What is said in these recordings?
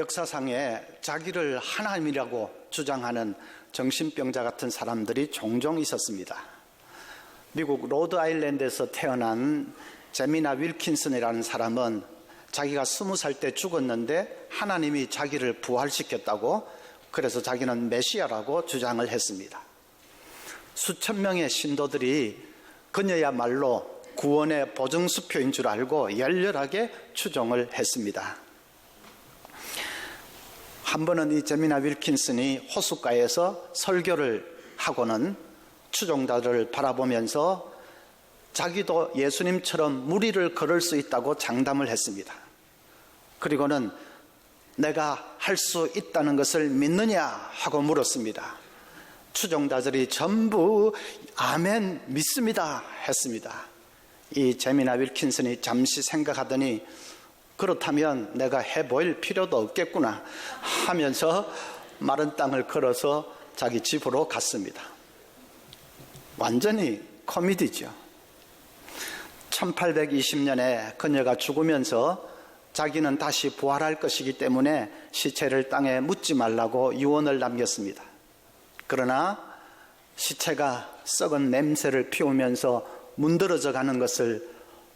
역사상에 자기를 하나님이라고 주장하는 정신병자 같은 사람들이 종종 있었습니다. 미국 로드아일랜드에서 태어난 제미나 윌킨슨이라는 사람은 자기가 20살 때 죽었는데 하나님이 자기를 부활시켰다고, 그래서 자기는 메시아라고 주장을 했습니다. 수천 명의 신도들이 그녀야말로 구원의 보증수표인 줄 알고 열렬하게 추종을 했습니다. 한 번은 이 제미나 윌킨슨이 호숫가에서 설교를 하고는 추종자들을 바라보면서 자기도 예수님처럼 무리를 걸을 수 있다고 장담을 했습니다. 그리고는 내가 할 수 있다는 것을 믿느냐 하고 물었습니다. 추종자들이 전부 아멘 믿습니다 했습니다. 이 제미나 윌킨슨이 잠시 생각하더니 그렇다면 내가 해보일 필요도 없겠구나 하면서 마른 땅을 걸어서 자기 집으로 갔습니다. 완전히 코미디죠. 1820년에 그녀가 죽으면서 자기는 다시 부활할 것이기 때문에 시체를 땅에 묻지 말라고 유언을 남겼습니다. 그러나 시체가 썩은 냄새를 피우면서 문드러져 가는 것을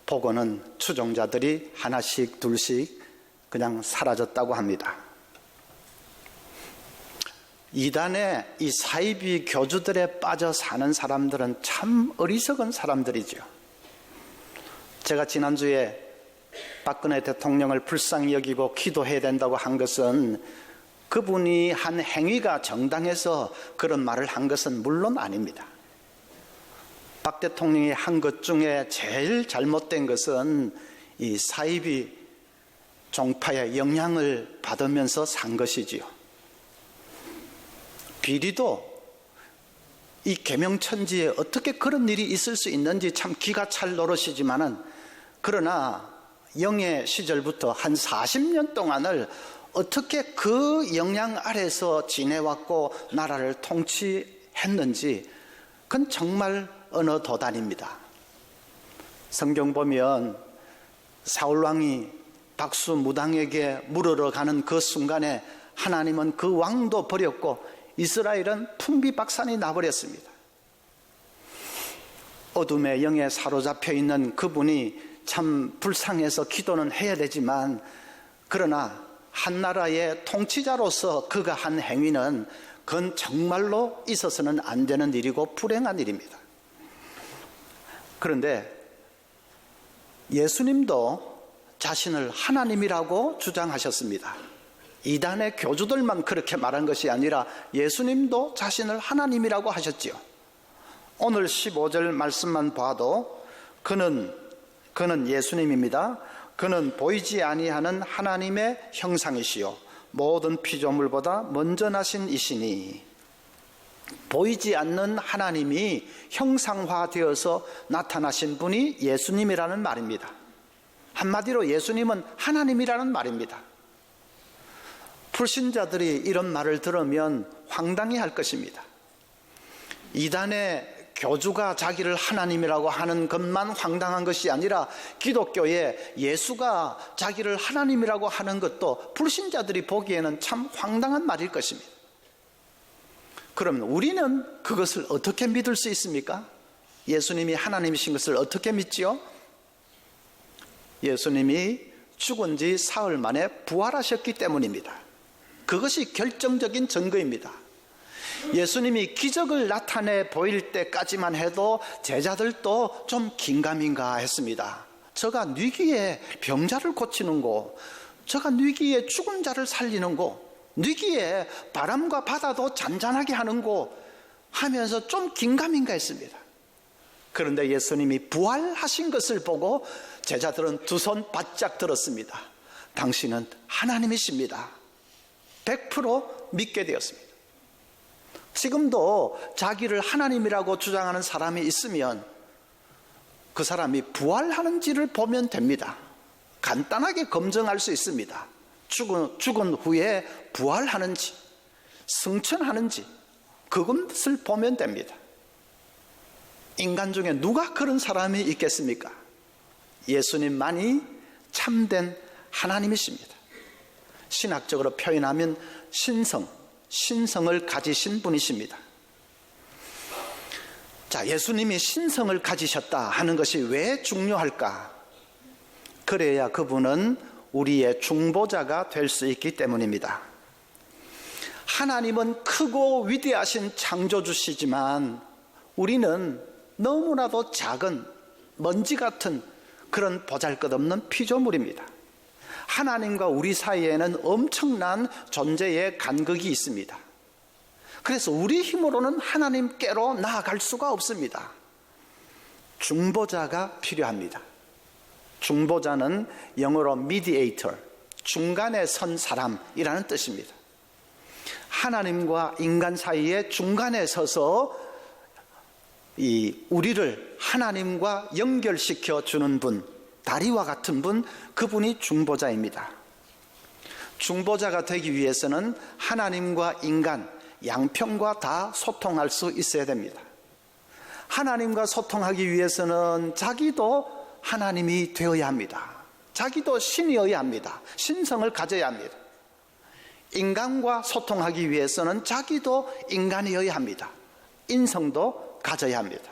보고는 추종자들이 하나씩 둘씩 그냥 사라졌다고 합니다. 이단의 이 사이비 교주들에 빠져 사는 사람들은 참 어리석은 사람들이죠. 제가 지난주에 박근혜 대통령을 불쌍히 여기고 기도해야 된다고 한 것은 그분이 한 행위가 정당해서 그런 말을 한 것은 물론 아닙니다. 박 대통령이 한 것 중에 제일 잘못된 것은 이 사이비 종파의 영향을 받으면서 산 것이지요. 비리도 이 계명천지에 어떻게 그런 일이 있을 수 있는지 참 기가 찰 노릇이지만은, 그러나 영의 시절부터 한 40년 동안을 어떻게 그 영향 아래서 지내왔고 나라를 통치했는지 그건 정말 어느 도단입니다. 성경 보면 사울왕이 박수무당에게 물으러 가는 그 순간에 하나님은 그 왕도 버렸고 이스라엘은 풍비박산이 나버렸습니다. 어둠의 영에 사로잡혀 있는 그분이 참 불쌍해서 기도는 해야 되지만, 그러나 한 나라의 통치자로서 그가 한 행위는 그건 정말로 있어서는 안 되는 일이고 불행한 일입니다. 그런데 예수님도 자신을 하나님이라고 주장하셨습니다. 이단의 교주들만 그렇게 말한 것이 아니라 예수님도 자신을 하나님이라고 하셨지요. 오늘 15절 말씀만 봐도 그는 예수님입니다. 그는 보이지 아니하는 하나님의 형상이시요 모든 피조물보다 먼저 나신 이시니, 보이지 않는 하나님이 형상화되어서 나타나신 분이 예수님이라는 말입니다. 한마디로 예수님은 하나님이라는 말입니다. 불신자들이 이런 말을 들으면 황당해 할 것입니다. 이단의 교주가 자기를 하나님이라고 하는 것만 황당한 것이 아니라 기독교에 예수가 자기를 하나님이라고 하는 것도 불신자들이 보기에는 참 황당한 말일 것입니다. 그러면 우리는 그것을 어떻게 믿을 수 있습니까? 예수님이 하나님이신 것을 어떻게 믿지요? 예수님이 죽은 지 사흘 만에 부활하셨기 때문입니다. 그것이 결정적인 증거입니다. 예수님이 기적을 나타내 보일 때까지만 해도 제자들도 좀 긴가민가 했습니다. 저가 뉘기에 병자를 고치는 거, 저가 뉘기에 죽은 자를 살리는 거, 뉘기에 바람과 바다도 잔잔하게 하는 거 하면서 좀 긴가민가 했습니다. 그런데 예수님이 부활하신 것을 보고 제자들은 두 손 바짝 들었습니다. 당신은 하나님이십니다. 100% 믿게 되었습니다. 지금도 자기를 하나님이라고 주장하는 사람이 있으면 그 사람이 부활하는지를 보면 됩니다. 간단하게 검증할 수 있습니다. 죽은 후에 부활하는지 승천하는지 그것을 보면 됩니다. 인간 중에 누가 그런 사람이 있겠습니까? 예수님만이 참된 하나님이십니다. 신학적으로 표현하면 신성을 가지신 분이십니다. 자, 예수님이 신성을 가지셨다 하는 것이 왜 중요할까? 그래야 그분은 우리의 중보자가 될 수 있기 때문입니다. 하나님은 크고 위대하신 창조주시지만 우리는 너무나도 작은 먼지 같은 그런 보잘것없는 피조물입니다. 하나님과 우리 사이에는 엄청난 존재의 간극이 있습니다. 그래서 우리 힘으로는 하나님께로 나아갈 수가 없습니다. 중보자가 필요합니다. 중보자는 영어로 mediator, 중간에 선 사람이라는 뜻입니다. 하나님과 인간 사이에 중간에 서서 우리를 하나님과 연결시켜 주는 분, 다리와 같은 분, 그분이 중보자입니다. 중보자가 되기 위해서는 하나님과 인간, 양편과 다 소통할 수 있어야 됩니다. 하나님과 소통하기 위해서는 자기도 하나님이 되어야 합니다. 자기도 신이어야 합니다. 신성을 가져야 합니다. 인간과 소통하기 위해서는 자기도 인간이어야 합니다. 인성도 가져야 합니다.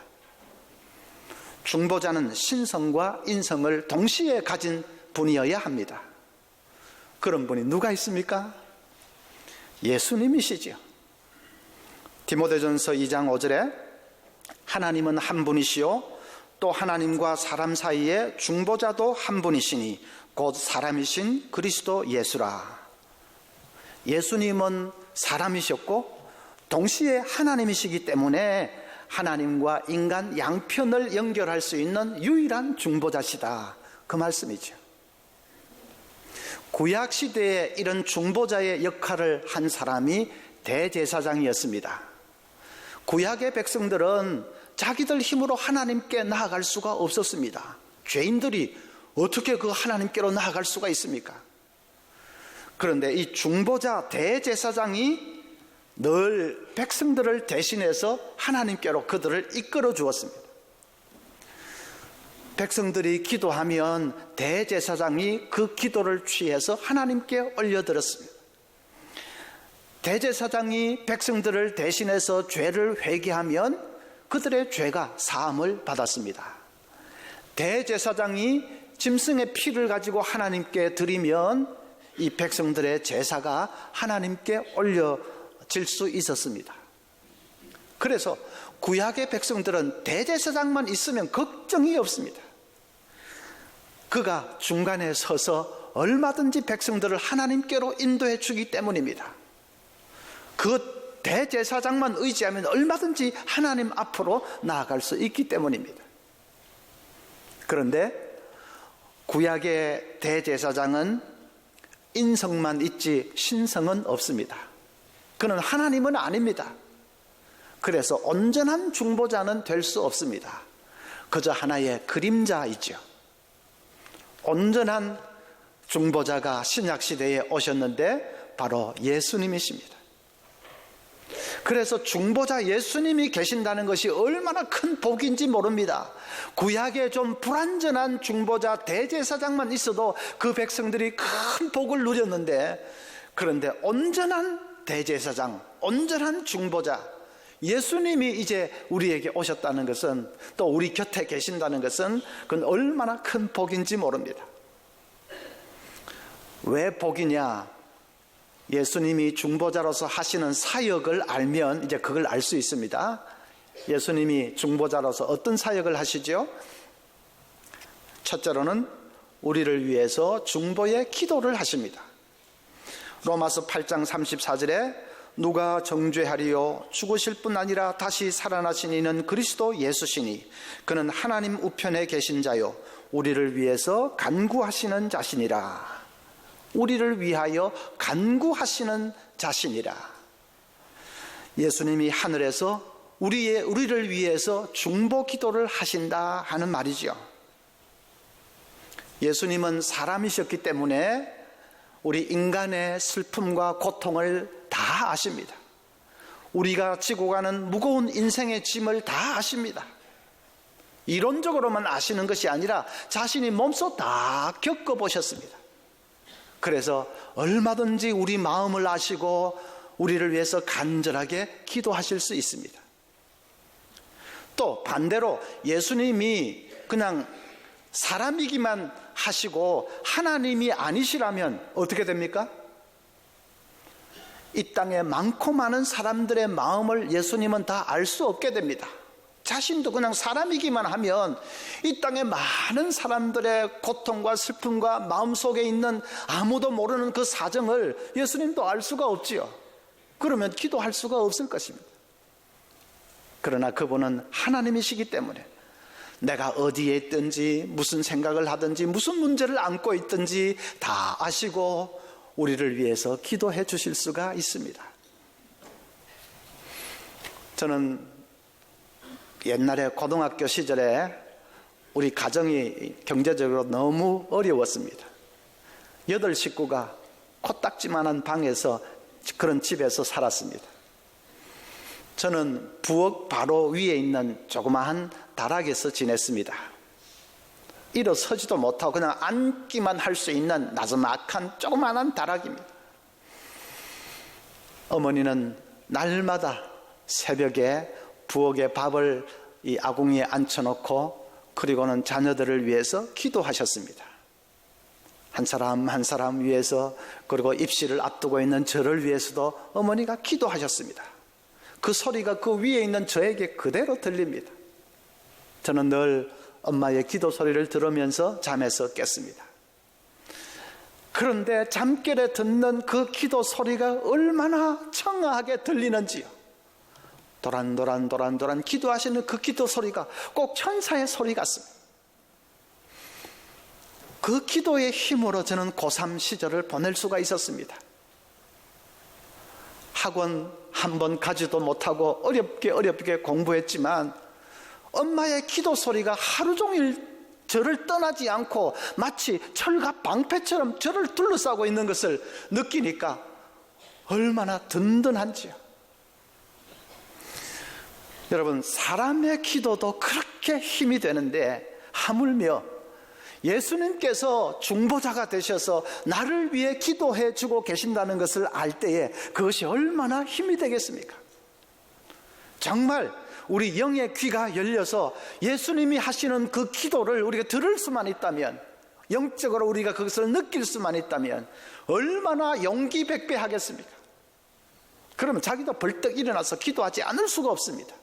중보자는 신성과 인성을 동시에 가진 분이어야 합니다. 그런 분이 누가 있습니까? 예수님이시죠. 디모데전서 2장 5절에 하나님은 한 분이시요 또 하나님과 사람 사이에 중보자도 한 분이시니 곧 사람이신 그리스도 예수라. 예수님은 사람이셨고 동시에 하나님이시기 때문에 하나님과 인간 양편을 연결할 수 있는 유일한 중보자시다, 그 말씀이죠. 구약시대에 이런 중보자의 역할을 한 사람이 대제사장이었습니다. 구약의 백성들은 자기들 힘으로 하나님께 나아갈 수가 없었습니다. 죄인들이 어떻게 그 하나님께로 나아갈 수가 있습니까? 그런데 이 중보자 대제사장이 늘 백성들을 대신해서 하나님께로 그들을 이끌어 주었습니다. 백성들이 기도하면 대제사장이 그 기도를 취해서 하나님께 올려드렸습니다. 대제사장이 백성들을 대신해서 죄를 회개하면 그들의 죄가 사함을 받았습니다. 대제사장이 짐승의 피를 가지고 하나님께 드리면 이 백성들의 제사가 하나님께 올려질 수 있었습니다. 그래서 구약의 백성들은 대제사장만 있으면 걱정이 없습니다. 그가 중간에 서서 얼마든지 백성들을 하나님께로 인도해 주기 때문입니다. 그 대제사장만 의지하면 얼마든지 하나님 앞으로 나아갈 수 있기 때문입니다. 그런데 구약의 대제사장은 인성만 있지 신성은 없습니다. 그는 하나님은 아닙니다. 그래서 온전한 중보자는 될 수 없습니다. 그저 하나의 그림자이죠. 온전한 중보자가 신약시대에 오셨는데 바로 예수님이십니다. 그래서 중보자 예수님이 계신다는 것이 얼마나 큰 복인지 모릅니다. 구약에 좀 불완전한 중보자 대제사장만 있어도 그 백성들이 큰 복을 누렸는데, 그런데 온전한 대제사장, 온전한 중보자 예수님이 이제 우리에게 오셨다는 것은, 또 우리 곁에 계신다는 것은 그건 얼마나 큰 복인지 모릅니다. 왜 복이냐? 예수님이 중보자로서 하시는 사역을 알면 이제 그걸 알 수 있습니다. 예수님이 중보자로서 어떤 사역을 하시죠? 첫째로는 우리를 위해서 중보의 기도를 하십니다. 로마서 8장 34절에 누가 정죄하리요? 죽으실 뿐 아니라 다시 살아나신 이는 그리스도 예수시니 그는 하나님 우편에 계신 자요 우리를 위해서 간구하시는 자신이라. 우리를 위하여 간구하시는 자신이라. 예수님이 하늘에서 우리를 위해서 중보 기도를 하신다 하는 말이죠. 예수님은 사람이셨기 때문에 우리 인간의 슬픔과 고통을 다 아십니다. 우리가 지고 가는 무거운 인생의 짐을 다 아십니다. 이론적으로만 아시는 것이 아니라 자신이 몸소 다 겪어보셨습니다. 그래서 얼마든지 우리 마음을 아시고 우리를 위해서 간절하게 기도하실 수 있습니다. 또 반대로 예수님이 그냥 사람이기만 하시고 하나님이 아니시라면 어떻게 됩니까? 이 땅에 많고 많은 사람들의 마음을 예수님은 다 알 수 없게 됩니다. 자신도 그냥 사람이기만 하면 이 땅에 많은 사람들의 고통과 슬픔과 마음속에 있는 아무도 모르는 그 사정을 예수님도 알 수가 없지요. 그러면 기도할 수가 없을 것입니다. 그러나 그분은 하나님이시기 때문에 내가 어디에 있든지 무슨 생각을 하든지 무슨 문제를 안고 있든지 다 아시고 우리를 위해서 기도해 주실 수가 있습니다. 저는 옛날에 고등학교 시절에 우리 가정이 경제적으로 너무 어려웠습니다. 8 식구가 코딱지만한 방에서 그런 집에서 살았습니다. 저는 부엌 바로 위에 있는 조그마한 다락에서 지냈습니다. 일어서지도 못하고 그냥 앉기만 할 수 있는 나지막한 조그마한 다락입니다. 어머니는 날마다 새벽에 부엌에 밥을 이 아궁이에 앉혀놓고 그리고는 자녀들을 위해서 기도하셨습니다. 한 사람 한 사람 위해서, 그리고 입시를 앞두고 있는 저를 위해서도 어머니가 기도하셨습니다. 그 소리가 그 위에 있는 저에게 그대로 들립니다. 저는 늘 엄마의 기도 소리를 들으면서 잠에서 깼습니다. 그런데 잠결에 듣는 그 기도 소리가 얼마나 청아하게 들리는지요. 도란도란 기도하시는 그 기도 소리가 꼭 천사의 소리 같습니다. 그 기도의 힘으로 저는 고3 시절을 보낼 수가 있었습니다. 학원 한 번 가지도 못하고 어렵게 공부했지만 엄마의 기도 소리가 하루 종일 저를 떠나지 않고 마치 철과 방패처럼 저를 둘러싸고 있는 것을 느끼니까 얼마나 든든한지요. 여러분, 사람의 기도도 그렇게 힘이 되는데 하물며 예수님께서 중보자가 되셔서 나를 위해 기도해 주고 계신다는 것을 알 때에 그것이 얼마나 힘이 되겠습니까? 정말 우리 영의 귀가 열려서 예수님이 하시는 그 기도를 우리가 들을 수만 있다면, 영적으로 우리가 그것을 느낄 수만 있다면 얼마나 용기백배하겠습니까? 그러면 자기도 벌떡 일어나서 기도하지 않을 수가 없습니다.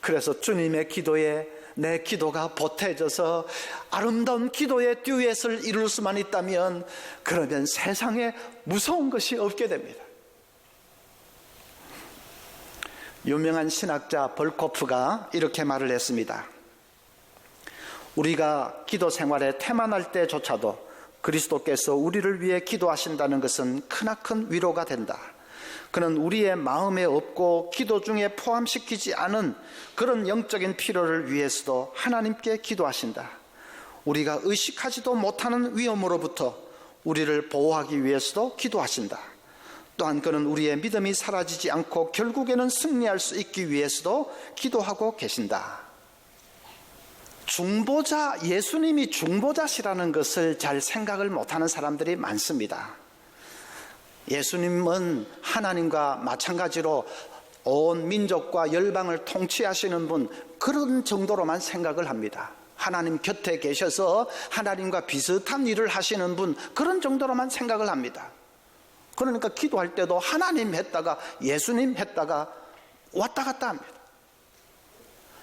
그래서 주님의 기도에 내 기도가 보태져서 아름다운 기도의 듀엣을 이룰 수만 있다면 그러면 세상에 무서운 것이 없게 됩니다. 유명한 신학자 벌코프가 이렇게 말을 했습니다. 우리가 기도 생활에 태만할 때조차도 그리스도께서 우리를 위해 기도하신다는 것은 크나큰 위로가 된다. 그는 우리의 마음에 없고 기도 중에 포함시키지 않은 그런 영적인 필요를 위해서도 하나님께 기도하신다. 우리가 의식하지도 못하는 위험으로부터 우리를 보호하기 위해서도 기도하신다. 또한 그는 우리의 믿음이 사라지지 않고 결국에는 승리할 수 있기 위해서도 기도하고 계신다. 중보자, 예수님이 중보자시라는 것을 잘 생각을 못하는 사람들이 많습니다. 예수님은 하나님과 마찬가지로 온 민족과 열방을 통치하시는 분, 그런 정도로만 생각을 합니다. 하나님 곁에 계셔서 하나님과 비슷한 일을 하시는 분, 그런 정도로만 생각을 합니다. 그러니까 기도할 때도 하나님 했다가 예수님 했다가 왔다 갔다 합니다.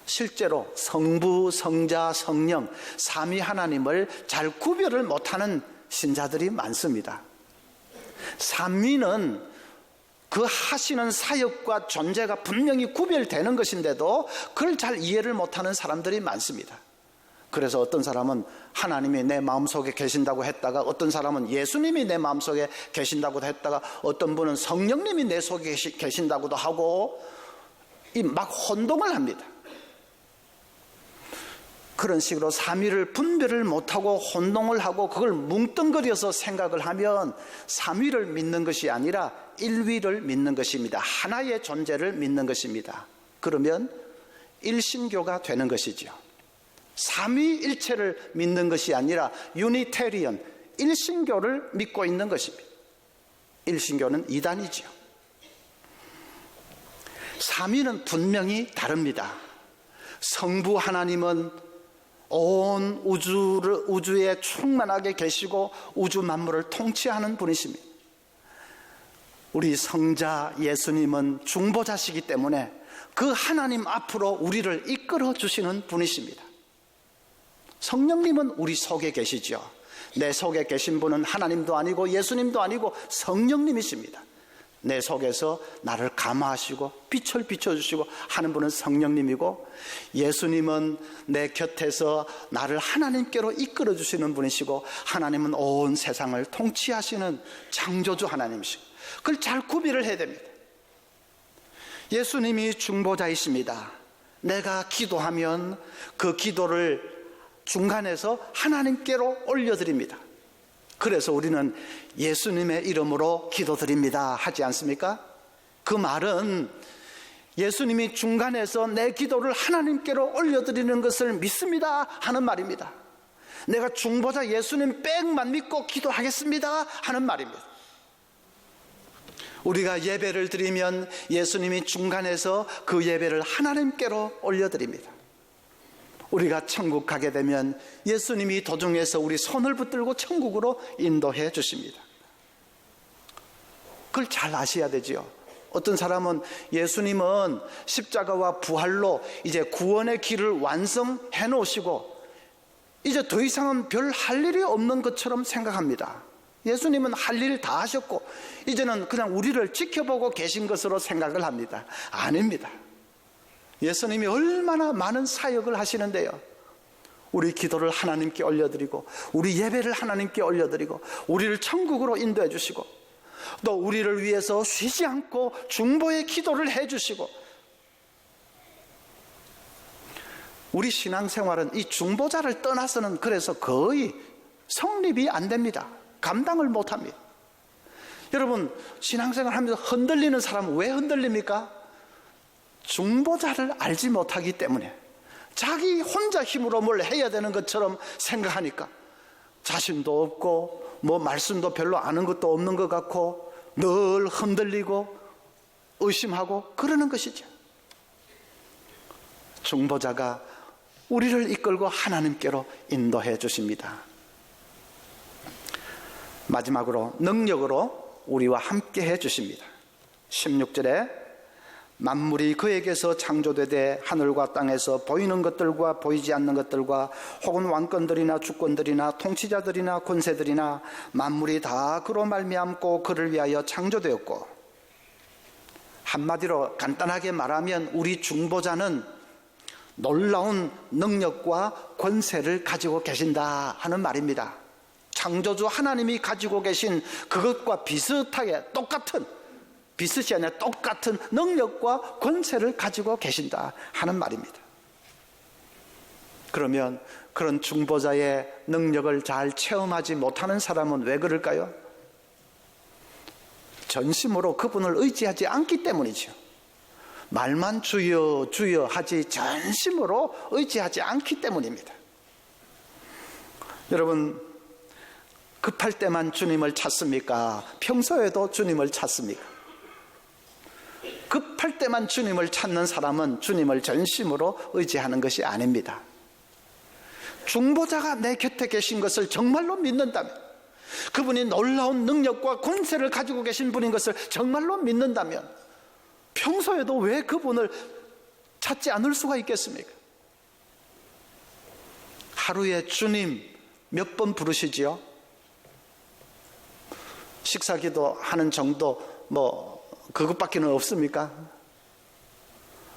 실제로 성부, 성자, 성령, 삼위 하나님을 잘 구별을 못하는 신자들이 많습니다. 삼위는 그 하시는 사역과 존재가 분명히 구별되는 것인데도 그걸 잘 이해를 못하는 사람들이 많습니다. 그래서 어떤 사람은 하나님이 내 마음속에 계신다고 했다가, 어떤 사람은 예수님이 내 마음속에 계신다고 했다가, 어떤 분은 성령님이 내 속에 계신다고도 하고 막 혼동을 합니다. 그런 식으로 삼위를 분별을 못하고 혼동을 하고 그걸 뭉뚱그려서 생각을 하면 삼위를 믿는 것이 아니라 일위를 믿는 것입니다. 하나의 존재를 믿는 것입니다. 그러면 일신교가 되는 것이죠. 삼위일체를 믿는 것이 아니라 유니테리언, 일신교를 믿고 있는 것입니다. 일신교는 이단이지요. 삼위는 분명히 다릅니다. 성부 하나님은 온 우주에 충만하게 계시고 우주 만물을 통치하는 분이십니다. 우리 성자 예수님은 중보자시기 때문에 그 하나님 앞으로 우리를 이끌어 주시는 분이십니다. 성령님은 우리 속에 계시죠. 내 속에 계신 분은 하나님도 아니고 예수님도 아니고 성령님이십니다. 내 속에서 나를 감화하시고 빛을 비춰주시고 하는 분은 성령님이고, 예수님은 내 곁에서 나를 하나님께로 이끌어 주시는 분이시고, 하나님은 온 세상을 통치하시는 창조주 하나님이시고, 그걸 잘 구별을 해야 됩니다. 예수님이 중보자이십니다. 내가 기도하면 그 기도를 중간에서 하나님께로 올려드립니다. 그래서 우리는 예수님의 이름으로 기도드립니다 하지 않습니까? 그 말은 예수님이 중간에서 내 기도를 하나님께로 올려드리는 것을 믿습니다 하는 말입니다. 내가 중보자 예수님 빽만 믿고 기도하겠습니다 하는 말입니다. 우리가 예배를 드리면 예수님이 중간에서 그 예배를 하나님께로 올려드립니다. 우리가 천국 가게 되면 예수님이 도중에서 우리 손을 붙들고 천국으로 인도해 주십니다. 그걸 잘 아셔야 되지요. 어떤 사람은 예수님은 십자가와 부활로 이제 구원의 길을 완성해 놓으시고 이제 더 이상은 별 할 일이 없는 것처럼 생각합니다. 예수님은 할 일 다 하셨고 이제는 그냥 우리를 지켜보고 계신 것으로 생각을 합니다. 아닙니다. 예수님이 얼마나 많은 사역을 하시는데요, 우리 기도를 하나님께 올려드리고 우리 예배를 하나님께 올려드리고 우리를 천국으로 인도해 주시고 또 우리를 위해서 쉬지 않고 중보의 기도를 해 주시고, 우리 신앙생활은 이 중보자를 떠나서는 그래서 거의 성립이 안 됩니다. 감당을 못합니다. 여러분, 신앙생활 하면서 흔들리는 사람은 왜 흔들립니까? 중보자를 알지 못하기 때문에, 자기 혼자 힘으로 뭘 해야 되는 것처럼 생각하니까 자신도 없고 뭐 말씀도 별로 아는 것도 없는 것 같고 늘 흔들리고 의심하고 그러는 것이죠. 중보자가 우리를 이끌고 하나님께로 인도해 주십니다. 마지막으로 능력으로 우리와 함께 해 주십니다. 16절에 만물이 그에게서 창조되되 하늘과 땅에서 보이는 것들과 보이지 않는 것들과 혹은 왕권들이나 주권들이나 통치자들이나 권세들이나 만물이 다 그로 말미암고 그를 위하여 창조되었고, 한마디로 간단하게 말하면 우리 중보자는 놀라운 능력과 권세를 가지고 계신다 하는 말입니다. 창조주 하나님이 가지고 계신 그것과 비슷하게 비슷이 아니라 똑같은 능력과 권세를 가지고 계신다 하는 말입니다. 그러면 그런 중보자의 능력을 잘 체험하지 못하는 사람은 왜 그럴까요? 전심으로 그분을 의지하지 않기 때문이죠. 말만 주여 주여 하지 전심으로 의지하지 않기 때문입니다. 여러분, 급할 때만 주님을 찾습니까? 평소에도 주님을 찾습니까? 급할 때만 주님을 찾는 사람은 주님을 전심으로 의지하는 것이 아닙니다. 중보자가 내 곁에 계신 것을 정말로 믿는다면, 그분이 놀라운 능력과 권세를 가지고 계신 분인 것을 정말로 믿는다면 평소에도 왜 그분을 찾지 않을 수가 있겠습니까? 하루에 주님 몇 번 부르시지요? 식사기도 하는 정도 그것밖에는 없습니까?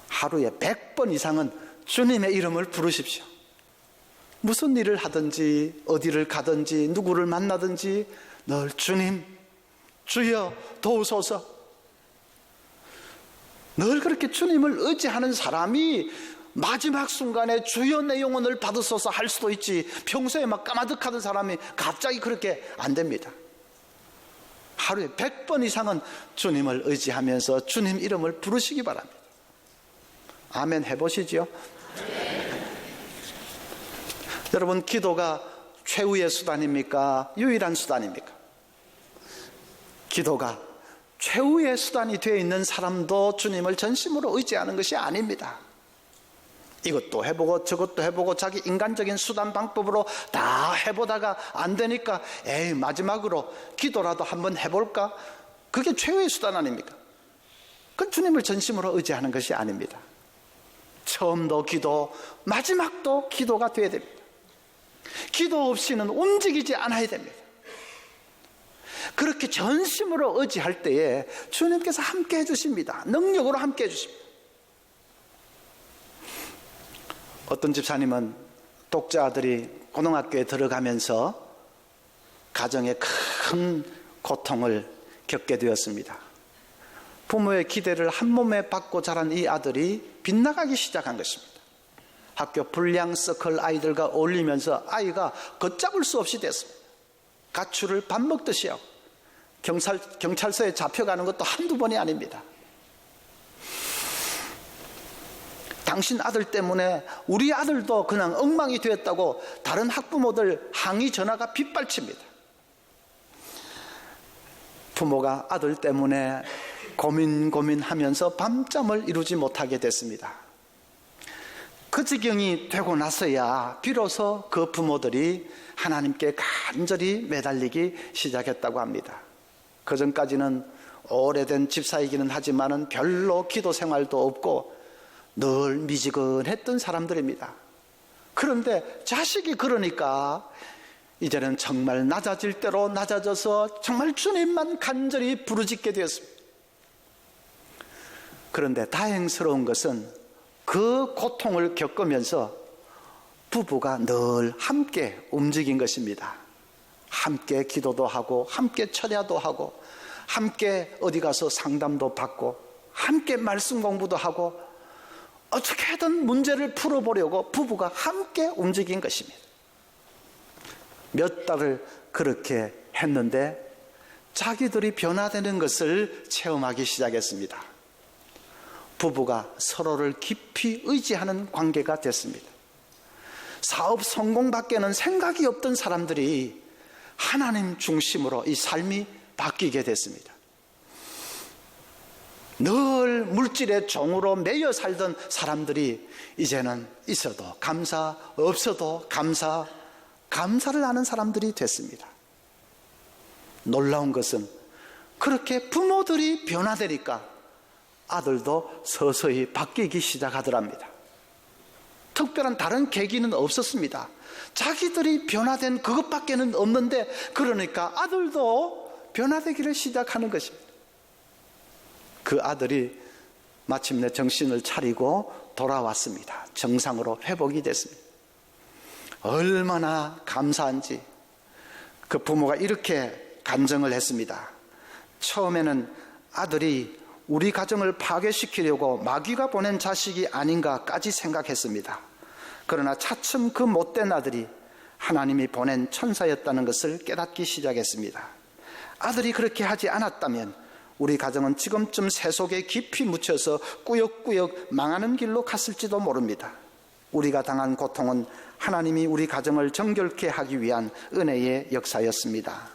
하루에 100번 이상은 주님의 이름을 부르십시오. 무슨 일을 하든지 어디를 가든지 누구를 만나든지 늘 주님, 주여 도우소서. 늘 그렇게 주님을 의지하는 사람이 마지막 순간에 주여 내 영혼을 받으소서 할 수도 있지, 평소에 막 까마득하던 사람이 갑자기 그렇게 안 됩니다. 하루에 100번 이상은 주님을 의지하면서 주님 이름을 부르시기 바랍니다. 아멘 해보시죠. 여러분, 기도가 최후의 수단입니까? 유일한 수단입니까? 기도가 최후의 수단이 되어 있는 사람도 주님을 전심으로 의지하는 것이 아닙니다. 이것도 해보고 저것도 해보고 자기 인간적인 수단 방법으로 다 해보다가 안 되니까 마지막으로 기도라도 한번 해볼까? 그게 최후의 수단 아닙니까? 그건 주님을 전심으로 의지하는 것이 아닙니다. 처음도 기도, 마지막도 기도가 되어야 됩니다. 기도 없이는 움직이지 않아야 됩니다. 그렇게 전심으로 의지할 때에 주님께서 함께 해주십니다. 능력으로 함께 해주십니다. 어떤 집사님은 독자 아들이 고등학교에 들어가면서 가정에 큰 고통을 겪게 되었습니다. 부모의 기대를 한 몸에 받고 자란 이 아들이 빗나가기 시작한 것입니다. 학교 불량 서클 아이들과 어울리면서 아이가 걷잡을 수 없이 됐습니다. 가출을 밥 먹듯이 하고 경찰서에 잡혀가는 것도 한두 번이 아닙니다. 당신 아들 때문에 우리 아들도 그냥 엉망이 되었다고 다른 학부모들 항의 전화가 빗발칩니다. 부모가 아들 때문에 고민하면서 밤잠을 이루지 못하게 됐습니다. 그 지경이 되고 나서야 비로소 그 부모들이 하나님께 간절히 매달리기 시작했다고 합니다. 그전까지는 오래된 집사이기는 하지만 별로 기도 생활도 없고 늘 미지근했던 사람들입니다. 그런데 자식이 그러니까 이제는 정말 낮아질 대로 낮아져서 정말 주님만 간절히 부르짖게 되었습니다. 그런데 다행스러운 것은 그 고통을 겪으면서 부부가 늘 함께 움직인 것입니다. 함께 기도도 하고 함께 철야도 하고 함께 어디 가서 상담도 받고 함께 말씀 공부도 하고 어떻게든 문제를 풀어보려고 부부가 함께 움직인 것입니다. 몇 달을 그렇게 했는데 자기들이 변화되는 것을 체험하기 시작했습니다. 부부가 서로를 깊이 의지하는 관계가 됐습니다. 사업 성공밖에는 생각이 없던 사람들이 하나님 중심으로 이 삶이 바뀌게 됐습니다. 늘 물질의 종으로 매여 살던 사람들이 이제는 있어도 감사, 없어도 감사, 감사를 하는 사람들이 됐습니다. 놀라운 것은 그렇게 부모들이 변화되니까 아들도 서서히 바뀌기 시작하더랍니다. 특별한 다른 계기는 없었습니다. 자기들이 변화된 그것밖에는 없는데 그러니까 아들도 변화되기를 시작하는 것입니다. 그 아들이 마침내 정신을 차리고 돌아왔습니다. 정상으로 회복이 됐습니다. 얼마나 감사한지 그 부모가 이렇게 간증을 했습니다. 처음에는 아들이 우리 가정을 파괴시키려고 마귀가 보낸 자식이 아닌가까지 생각했습니다. 그러나 차츰 그 못된 아들이 하나님이 보낸 천사였다는 것을 깨닫기 시작했습니다. 아들이 그렇게 하지 않았다면 우리 가정은 지금쯤 새 속에 깊이 묻혀서 꾸역꾸역 망하는 길로 갔을지도 모릅니다. 우리가 당한 고통은 하나님이 우리 가정을 정결케 하기 위한 은혜의 역사였습니다.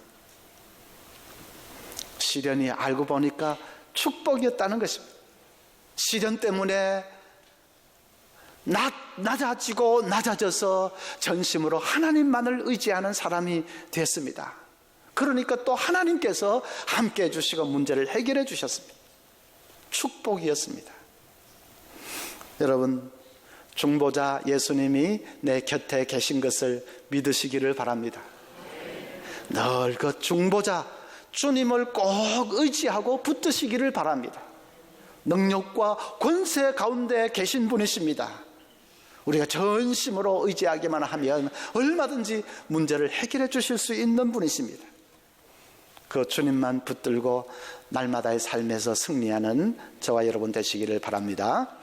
시련이 알고 보니까 축복이었다는 것입니다. 시련 때문에 낮아지고 낮아져서 전심으로 하나님만을 의지하는 사람이 됐습니다. 그러니까 또 하나님께서 함께 해주시고 문제를 해결해 주셨습니다. 축복이었습니다. 여러분, 중보자 예수님이 내 곁에 계신 것을 믿으시기를 바랍니다. 늘 그 중보자 주님을 꼭 의지하고 붙드시기를 바랍니다. 능력과 권세 가운데 계신 분이십니다. 우리가 전심으로 의지하기만 하면 얼마든지 문제를 해결해 주실 수 있는 분이십니다. 그 주님만 붙들고 날마다의 삶에서 승리하는 저와 여러분 되시기를 바랍니다.